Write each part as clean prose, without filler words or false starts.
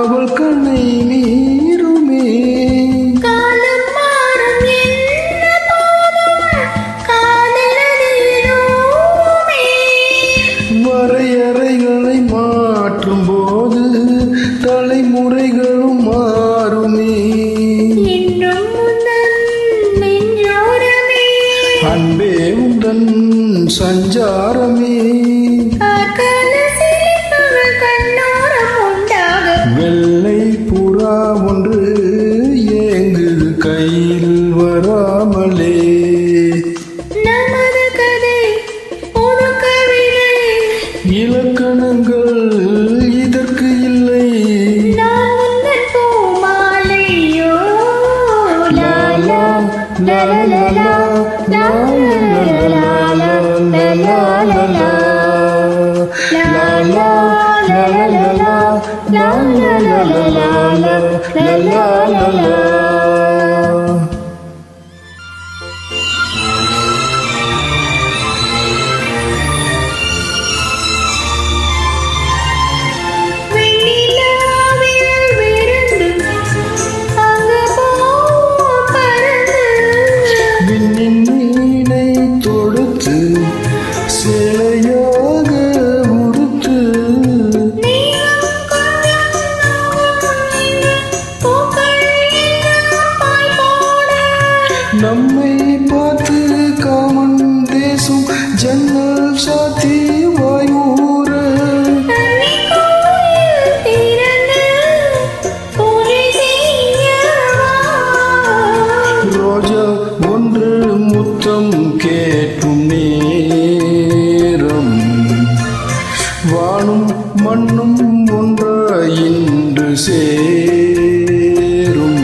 அவள் கண்ணை மீறுமே. காலம் மாறும் என்ன போதும் காதலனே. வரையறைகளை மாற்றும் போது தலைமுறைகளும் மாறுமே. இன்னும் உந்தன் நெஞ்சோரமே அன்பே உந்தன் சஞ்சாரமே. வெள்ளை புறா ஒன்று ஏங்குது கையில் வராமலே. நமது கதை ஒரு கவிதை, இலக்கணங்கள் இதற்கு இல்லை. நான் உந்தன் பூமாலையோ. லா லா லா லா லா லா லா லா லா லா லா. La la la la la la la la la la. விண்ணின் மீனை தொடுத்து சேலையாக உடுத்து நம்மை பார்த்து காமன் தேசம் ஜன்னல் சாத்தி வாயூர. ரோஜா ஒன்று முத்தம் கேட்கும் நேரம் வானும் மண்ணும் ஒன்றாய் இன்று சேரும்.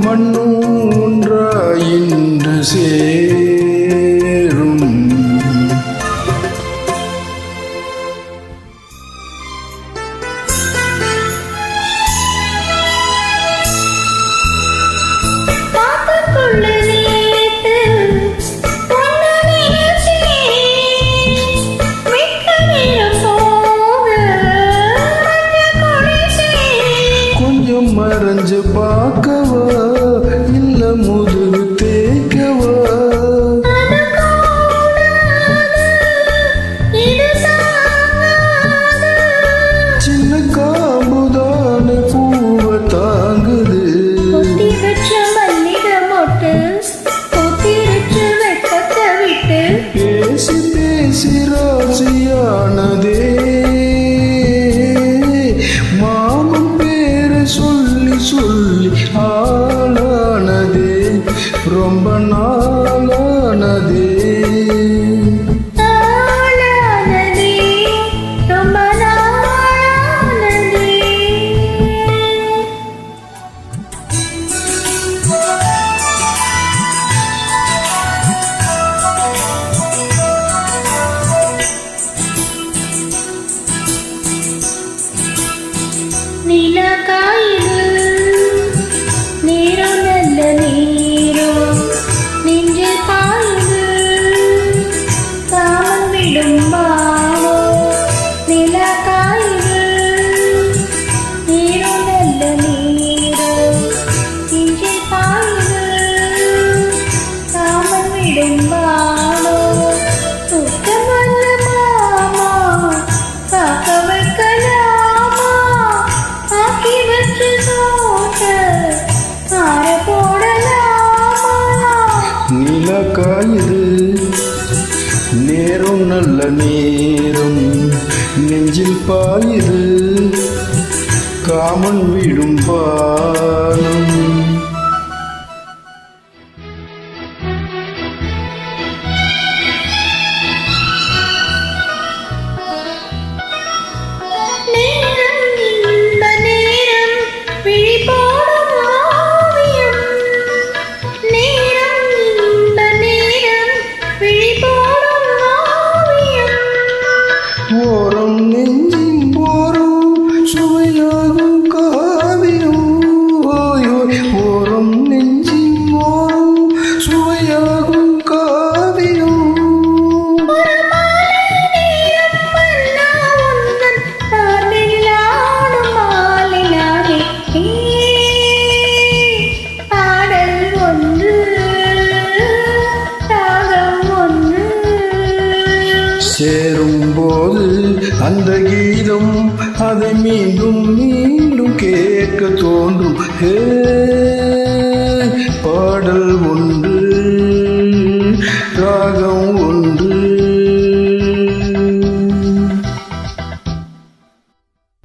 மண்ணும் ஒன்றாய் இன்று சேரும். கொஞ்சம் மறைஞ்சு பார்க்கவா இல்ல முதுகு தேய்க்கவா. சின்ன காம்புதான பூவை தாங்குது. பேசி பேசி ராசியானதே. மாமன் பேரை சொல்லி சொல்லி ஆளானதே ரொம்ப நாளானதே. நிலக்காயிரு நீரோ நல்ல நீரோ நெஞ்சில் பாயுது காமன் விடும் மானோ. நிலக்காயிரு நீரோ நல்ல நீரோ நெஞ்சில் பாயுது காமன் விடும் மானோ. தூக்கம் வந்த மாமா காக்க வைக்கலாம். நிலக்காயுது நேரம் நல்ல நேரம் நெஞ்சில் பாயுது காமன் விடும் பானம். ஓரம் நெஞ்சின் போரும் சுவையாகும் கேட்க தோன்றும் ஹே